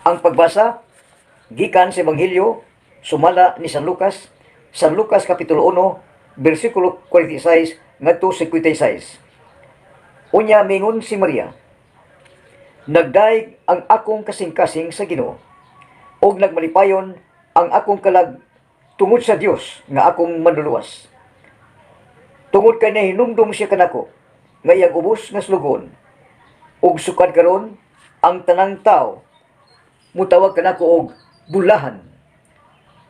Ang pagbasa gikan sa Ebanghelyo sumala ni San Lucas kapitulo 1 bersikulo 46 ngadto 56. Unya mingon si Maria, nagdaig ang akong kasing-kasing sa Ginoo, og nagmalipayon ang akong kalag tungod sa Dios nga akong manluluwas. Tungod kay nahinumdum siya kanako, nga iyang ubos nga slugon, ug sukad karon ang tanang tao mutawag kanako og bulahan.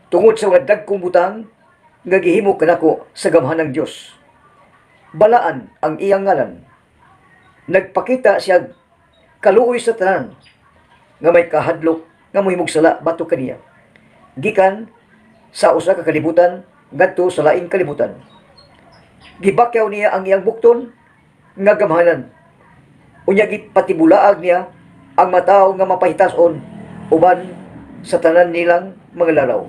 Tungod sa mga dagkong butang nga gihimo kanako sa gamhanang Dios. Balaan ang iyang ngalan. Nagpakita siya kaluoy sa tanan nga may kahadlok nga mohimog sala batok kaniya. Gikan sa usa ka kalibutan ngadto sa laing kalibutan. Gibakyaw niya ang iyang bukton nga gamhanan. Unya gipatibulaag niya ang mataw nga mapahitason uban sa tanan nilang mga laraw.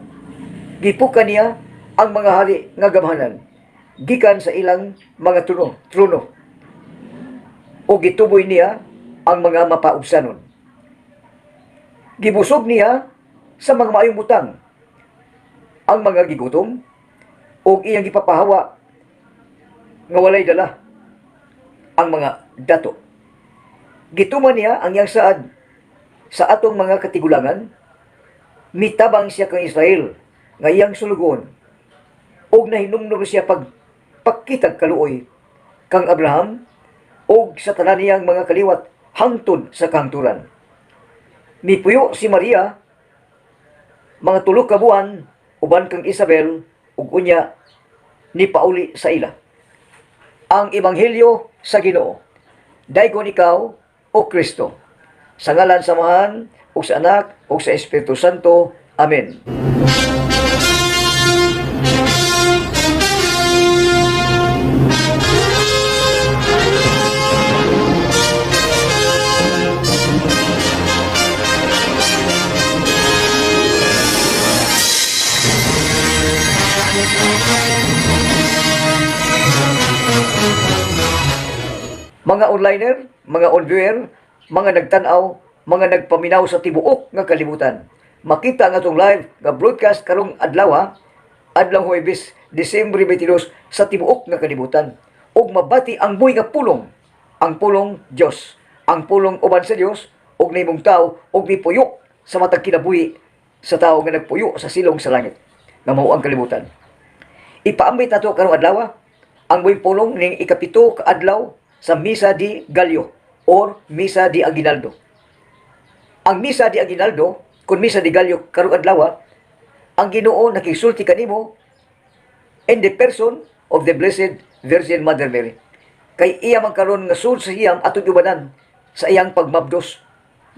Gipukan niya ang mga hari nga gamhanan gikan sa ilang mga trono. O gituboy niya ang mga mapaubsanon. Gibusog niya sa mga maayong butang ang mga gigutom o iyang gipapahawa nga walay dala ang mga dato. Gituman niya ang iyang saad sa atong mga katigulangan. Mitabang siya kang Israel nga iyang sulugon og nahinumdum siya pagpakitag kaluoy kang Abraham og sa tanan niyang mga kaliwat hangtod sa kahangturan. Mipuyo si Maria mga 3 ka buwan uban kang Isabel ug unya ni pauli sa ila. Ang Ebanghelyo sa Ginoo. Daygon ikaw o Kristo. Sa ngalan samahan ug sa Anak ug sa Espiritu Santo. Amen. Mga onliner, mga on-viewer, mga nagtanaw, mga nagpaminaw sa tibuok nga kalibutan. Makita nga itong live nga broadcast karong adlaw, adlaw Huwebes, Disyembre 22 sa tibuok nga kalibutan. Ug mabati ang buhi nga pulong, ang pulong Dios, ang pulong uban sa Dios, ug nimong tao, ug nipuyo sa matag kinabuhi sa tao nga nagpuyo sa silong sa langit, nga mao ang kalibutan. Ipaambit nato karong adlaw ang buhi pulong ning ikapito ka adlaw sa Misa di Gallo or Misa di Aguinaldo. Ang Misa di Aguinaldo, kung Misa di Gallo karong adlaw, ang Ginoo nakisulti kanimo in the person of the Blessed Virgin Mother Mary. Kay iya man karon nga sul sa iyang atong ibanan sa iyang pagmabdos,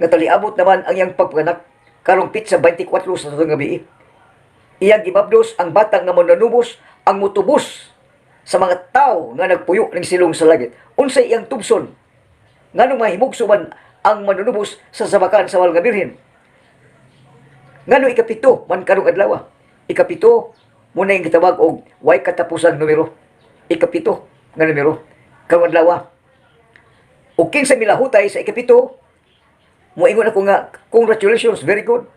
nga taliabot naman ang iyang pagpanak karong pitsa 24 sa atong gabi. Iyang gibabdos ang batang nga mananubos, ang mutubos sa mga tao nga nagpuyo ng silong sa langit. Unsay iyang tubson nganong mahimugso man ang manunubos sa sabakan sa Walga Birhen. Ngano ikapito man karong adlaw. Ikapito muna yung gitawag og way katapusan numero. Ikapito nga numero karong adlaw. Ug kinsa milahutay sa ikapito, moingon ako nga congratulations, very good.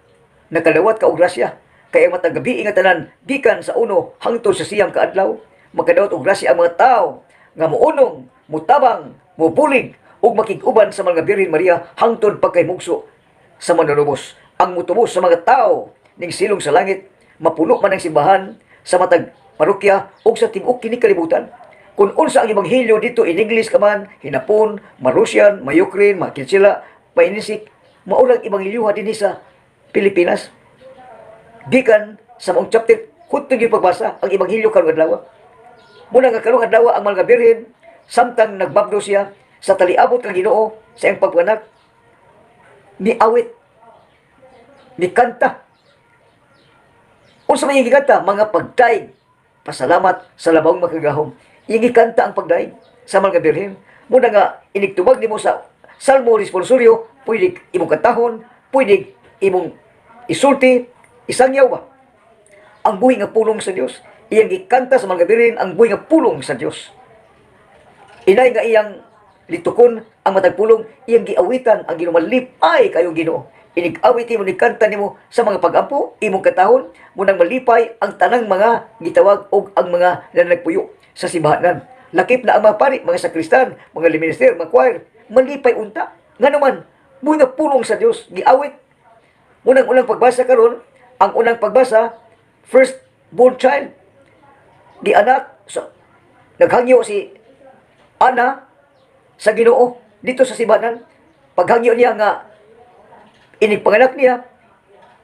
Nakalawat ka og grasya kay ang matag gabi nga tanan gikan sa uno hangtod sa siyang kaadlaw. Magkadawat og grasya ang mga tao nga muunong, mutabang, mubulig ug makig-uban sa mga Birhen Maria hangtod pagkahimugso sa manunubos. Ang mutubos sa mga tao ning silong sa langit, mapuno man ang simbahan sa matag parokya ug sa tibuok kini kalibutan. Kung unsa ang ebanghelyo dito in English ka man, Hinapon, Marusian, Mayukrin, Makitsila, Mainisik, maulang ebanghelyo dinhi sa Pilipinas. Gikan sa maong chapter hutong yung pagbasa ang ebanghelyo karong adlaw. Muna nga karong adlaw ang mga Birhen samtang nagbabdo siya sa taliabot kang Ginoo sa iyang pagpanak, ni awit, ni kanta. Unsa may gikanta? Mga pagdaig, pasalamat sa labawng makagahom. Iyang gikanta ang pagdaig sa mga Birhen. Muna nga inigtubag nimo sa Salmo responsorio, pwede imong kantahon, pwede imong isulti, isangyaw ba? Ang buhi nga pulong sa Dios. Iyang gikanta sa mga Birhen ang buhi nga pulong sa Dios. Inay nga iyang litukon ang matag pulong, iyang giawitan ang Ginoo, malipay kayong Ginoo. inig-awit nimo ni kanta nimo sa mga pag-ampo imong katahon munang malipay ang tanang mga gitawag og ang mga nanagpuyo sa simbahanan. Lakip na ang mga pari, mga sakristan, mga minister, mga choir, malipay unta. Nganuman, muna pulong sa Dios giawit. Munang unang pagbasa karon, ang unang pagbasa, first born child, di anak, so, naghangyo si Ana sa Ginoo dito sa simbahan. Paghangyo niya nga inigpanganak niya,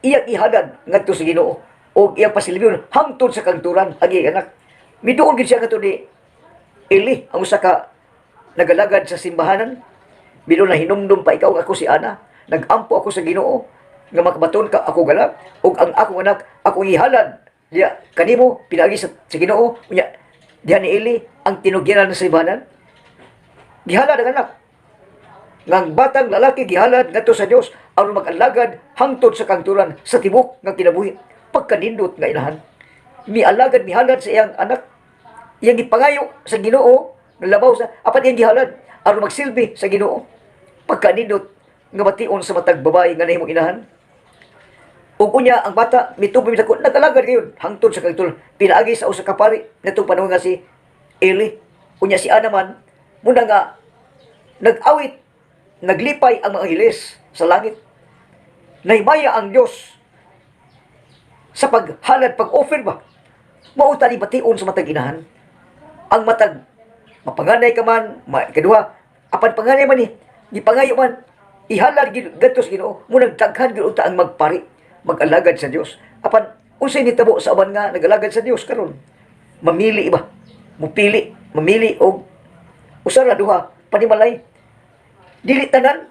iyang ihalad ngadto sa Ginoo o iyang pasilbiyon hangtod sa kanturan ang iyang anak. Miduol gid siya ngadto ni Eli, ang usa ka nagalagad sa simbahanan. Bilo na hinumdum pa ikaw ako si Ana, nagampo ako sa Ginoo nga makabaton ka ako galak ug ang akong anak akong ihalad diya kanimo pinagi sa Ginoo. Unya diha ni Eli ang tinugyanan sa simbahanan. Gihalad ang anak. Ngang batang lalaki gihalad ngadto sa Dios aron mag-alagad hangtod sa kanturan sa tibok nga kinabuhi. Pagkanindot nga inahan. Mialagad mihalad sa iyang anak. Iyang gipangayo sa Ginoo nga labaw sa apat iyang gihalad aron magsilbi sa Ginoo. Pagkanindot nga bation sa matag babae nga nahimong inahan. Ug unya ang bata mituboy sa nag-alagad kayon hangtod sa kanturan pinaagi sa usa ka pari ngadtong panahon nga si Eli. Unya si Ana man muna nga nag-awit, naglipay ang mga hilis sa langit. Nahimaya ang Dios sa paghalad, pag-offer ba? Mauta ni bation sa matag inahan. Ang matag, mapanganay ka man, kaduha, apan panganay man ni, gipangayo man, ihalad gatos Ginoo, munang daghan gyud unta ang magpari, mag-alagad sa Dios. Apan, unsay nitabo sa aban nga nag-alagad sa Dios karon? Mamili ba? Mupili, mamili og usara duha, panimalay. Dili tanan,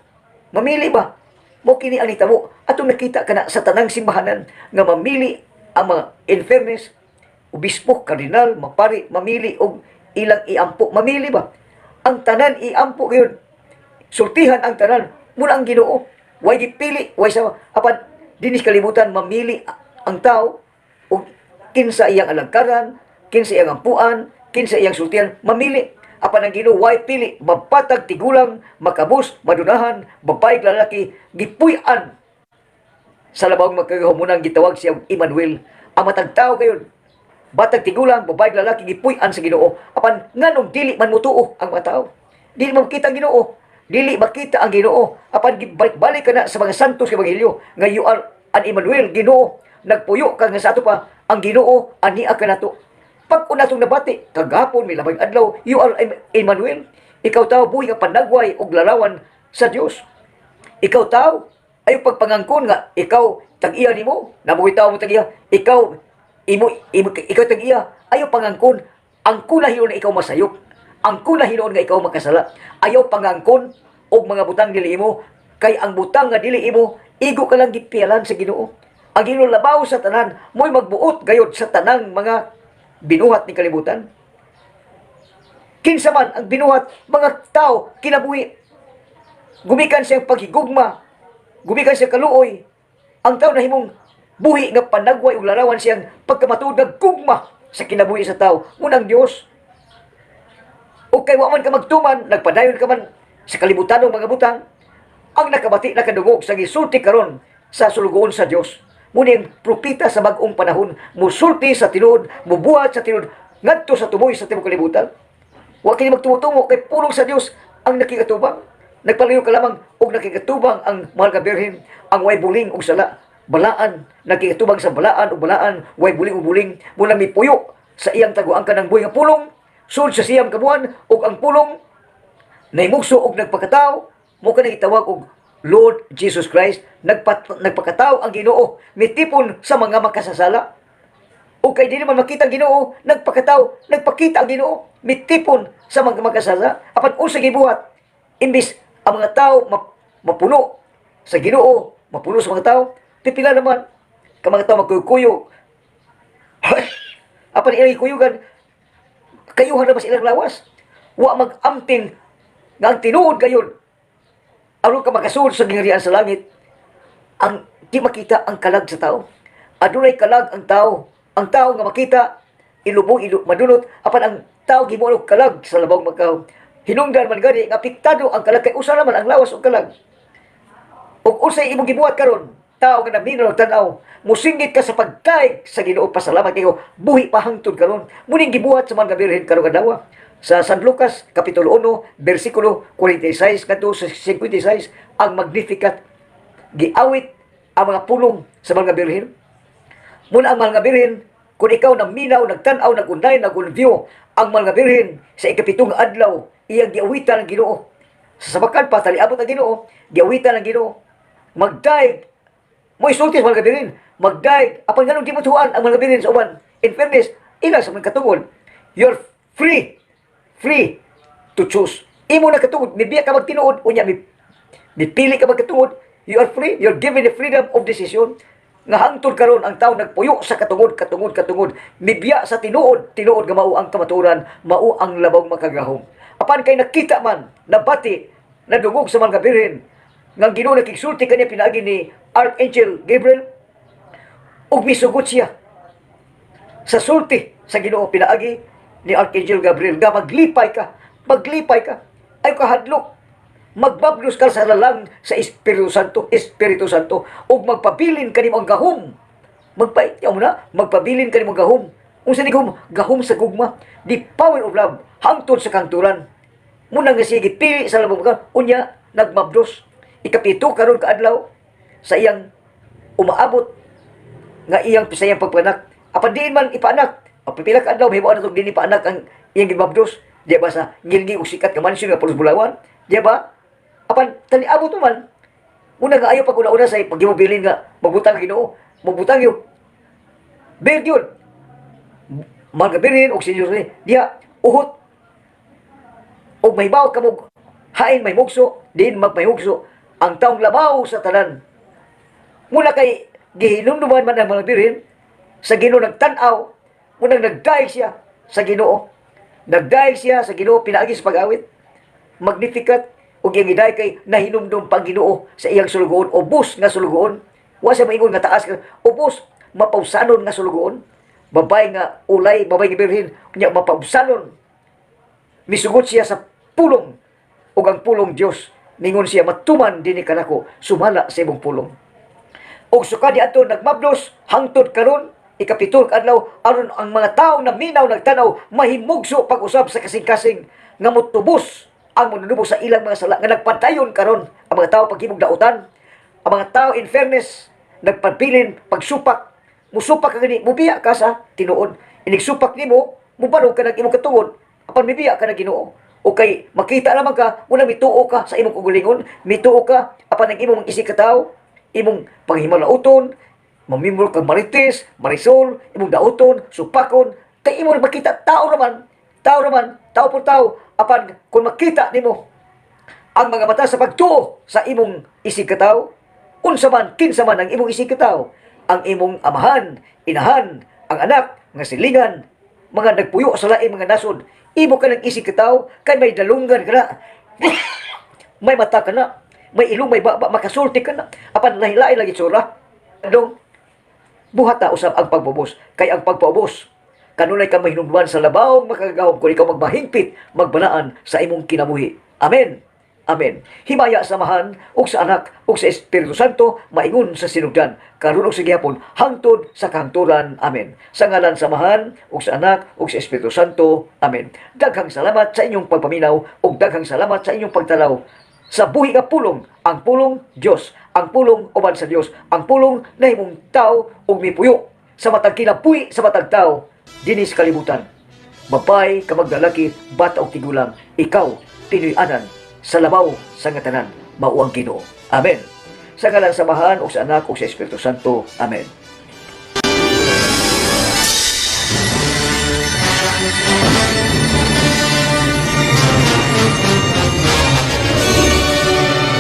mamili ba? Mo kini ang nitabo. Atong nakita kana sa tanang simbahanan nga mamili ang mga in fairness, obispo, kardinal, mapari, mamili og ilang iampo. Mamili ba? Ang tanan iampo gyud. Sultihan ang tanan. Muna ang Ginoo. Way gipili, way sa apan dinis kalibutan mamili ang tao og kinsa iyang alagkaran, kinsa iyang ampuan, kinsa iyang sultihan, mamili. Apan ang Ginoo way pili, mapatag tigulang, makabus, madunahan, babae lalaki, gipuy-an. Sa labawang magkagahumunang gitawag siya Emmanuel. Ang matag tao kayon, batag tigulang, babae lalaki, gipuy-an sa Ginoo. Apan nganong dili man mutuo ang mga tao. Dili man makita ang Ginoo. Dili makita ang Ginoo. Apan balik ka na sa mga santos sa Ebanghelyo nga you are an Emmanuel, Ginoo. Nagpuyo ka nga sa ato pa ang Ginoo ania ka nato. Pag una itong nabati, kagapon, may labang adlaw, you are Emmanuel. Ikaw tao, buhay nga panagway o larawan sa Diyos. Ikaw tao, ay pagpangangkon nga, ikaw tag-iya ni mo, nabuhay tao mo tag-iya, ikaw tag-iya, ayaw pangangkon, ang kunahinoon na ikaw masayop, ang kunahinoon nga ikaw makasala, ayaw pangangkon, o mga butang dili mo, kay ang butang nga dili mo, igo ka lang gipialan sa Ginoo. Ang Ginoo labaw sa tanan, mo'y magbuot gayod sa tanang mga binuhat ni kalibutan. Kinsa man ang binuhat, mga tao, kinabuhi. Gumikan siyang paghigugma, gumikan siyang kaluoy. Ang tao na himong buhi nga panagway ug larawan siyang pagkamatud nagkugma sa kinabuhi sa tao. Munang Dios. O kay wa man ka magtuman, nagpadayon ka man sa kalibutan ng mga butang, ang nakabati na kadungog sa gisulti karon sa sulugoon sa Dios. Muning propita sa bagong panahon, musulti sa tinuod, mubuhat sa tinuod, ngadto sa tumoy sa timog kalibutan. Wa kini magtumutungo kay pulong sa Dios ang nakikatubang. Nagpalayo ka lamang og nakikatubang ang mahal ka Birhen, ang way buling og sala, balaan, nakikatubang sa balaan o balaan, way buling o buling, mula may puyo sa iyang taguang ka ng buhay nga pulong, sud sa siyang kabuan, og ang pulong, naimugso og nagpakatao, mo ka itawag og Lord Jesus Christ, nagpakatao ang Ginoo, mitipon sa mga makasasala. O kay di naman makita ang Ginoo, nagpakatao, nagpakita ang Ginoo, mitipon sa mga makasasala. Apan unsay gibuhat, imbis ang mga tao mapuno sa Ginoo, mapuno sa mga tao, pipila naman ka mga tao magkuyo-kuyo. Apan ilang kuyugan, kayuhan naman sa ilang lawas. Wa mag-amting nga ang tinuod gayon aron ka makasud sa gingharian sa langit, ang di makita ang kalag sa tao. Adunay kalag ang tao. Ang tao nga makita, ilubong, madunot, apan ang tao gimunog kalag sa labaw magkaw. Hinungdan man gani, nga apektado ang kalag, kay usa naman ang lawas o kalag. O ug unsay imong gibuhat karon, tao nga naminaw tan-aw, musinggit ka sa pagkaig sa Ginoo, pasalamat kayo, buhi pa hangtod karon. Muning gibuhat sa mga birhen karong adlaw. Sa San Lucas kapitulo 1 bersikulo 46 kadto sa 56, ang Magnificat giawit ang mga pulong sa mga birhen. Muna ang mga birhen, kung ikaw naminaw, nagtan-aw, nagunay, nagunview, ang mga birhen sa ikapitong adlaw, iyang giawitan ng Ginoo. Sa sabakan pa, taliabot ang Ginoo, giawitan ng Ginoo. Magdaig, mo isulti sa mga birhen, magdaig, apan ganun di mo tuhan ang mga birhen sa uban. In fairness, ila sa mga katungod, you're free to choose. Imo na katungod, mibiya ka magtinuod, unya, mipili ka magkatungod, you are free, you're given the freedom of decision. Nga hangtod karon ang tao nagpuyo sa katungod, mibiya sa tinuod nga mao ang kamaturan, mao ang labong makagahom. Apan kay nakita man, nabati, nadungog sa mga birhen, nga Ginoo nakigsulti kaniya pinaagi ni Archangel Gabriel, ug misugot siya sa sulti sa Ginoo pinaagi ni Archangel Gabriel, nga maglipay ka, ay kahadlok, magbablos ka sa lalang sa Espiritu Santo, ug magpabilin kanimo ang gahom. Magpabilin kanimo ang gahom. Unsa ni gahom sa gugma, the power of love, hangtod sa kanturan. Muna nga sige pili sa labong ka, unya nagmabdos. Ikapito karon kaadlaw sa iyang umaabot nga iyang pisayang pagpanak. Apan diin man ipaanak, pipila ka adlaw mahimo na tong dili paanak ang iyang gimabdos. Di ba sa ngilngi ug sikat ka mansyon nga pulos bulawan? Di ba? Apan taliabot man, una nga ayaw pag-una-una sa paghimubilin nga magbutang Ginoo, magbutang yun. Berd yun. Mga birhen o senyor diya, uhot. O may bawat kamog, hain may mugso, din magmayugso, ang taong labaw sa tanan. Muna kay gihinumduman man ang mga birhen, sa Ginoo nagtanaw, muna nagdaig siya sa Ginoo. Nagdaig siya sa Ginoo, pinaagi sa pag-awit. Magnificat, ug iyang giday kay nahinumdum pang Ginoo sa iyang sulugoon, ubos nga sulugoon. Wa sa maingon nga taas ka, ubos mapausanon nga sulugoon. Babay nga ulay, babay nga birhen, nya mapausanon. Misugot siya sa pulong, ug ang pulong Dios ningon siya, matuman dinhi kanako, sumala sa imong pulong. Ug sukadi ato nagmablos hangtod karon ikapitol adlaw, aron ang mga tawo na minaw nagtanaw mahimugso pag-usab sa kasing-kasing nga motubos ang manunubos sa ilang mga sala nga nagpadayon karon ang mga tawo paghimog dautan. Ang mga tawo in fairness nagpabilin pagsupak, musupak ka gani, mubiya ka sa tinuod. Inigsupak nimo, mubarog ka nag imong katungod, apan mibiya ka na Ginoo. O kay makita naman ka, muna mituo ka sa imong kugulingon, mituo ka apan ang imong isig ka tawo, imong panghimalauton, mamimol ka marites, marisol, imong dauton, supakon, kay imong makita tao naman, tao por tao, apan kung makita nimo ang mga mata sa pagtuo sa imong isig ka tawo, unsa man kinsa man ang imong isig ka tawo, ang imong amahan, inahan, ang anak nga silingan, mga nagpuyo sa laing mga nasod, imo ka ng isig ka tawo, kay may dalunggan ka na, may mata ka na, may ilong, may baba, makasulti ka na, apan lahi-lahi lagi tsura. Dong, buhata usab ang pagpubos, kay ang pagpubos, kanunay ka mahinumduman sa labaw, makagahom, kung ikaw magbahingpit, magbanaan sa imong kinabuhi. Amen. Amen. Himaya samahan ug sa anak ug sa Espiritu Santo maingon sa sinugdan karon ug sa gihapon hangtod sa kahangturan. Amen. Sa ngalan samahan ug sa anak ug sa Espiritu Santo. Amen. Daghang salamat sa inyong pagpaminaw ug daghang salamat sa inyong pagtanaw sa buhi nga pulong, ang pulong Dios, ang pulong uban sa Dios, ang pulong nahimong tao ug mipuyo sa matag kinabuhi sa matag tao dinhi sa kalibutan. Babay ka magdalaki, bata ug tigulang, ikaw Pinoy-anan sa labaw sa nga tanan, mao ang Ginoo. Amen. Sa ngalan samahan ug sa anak ug sa Espiritu Santo. Amen.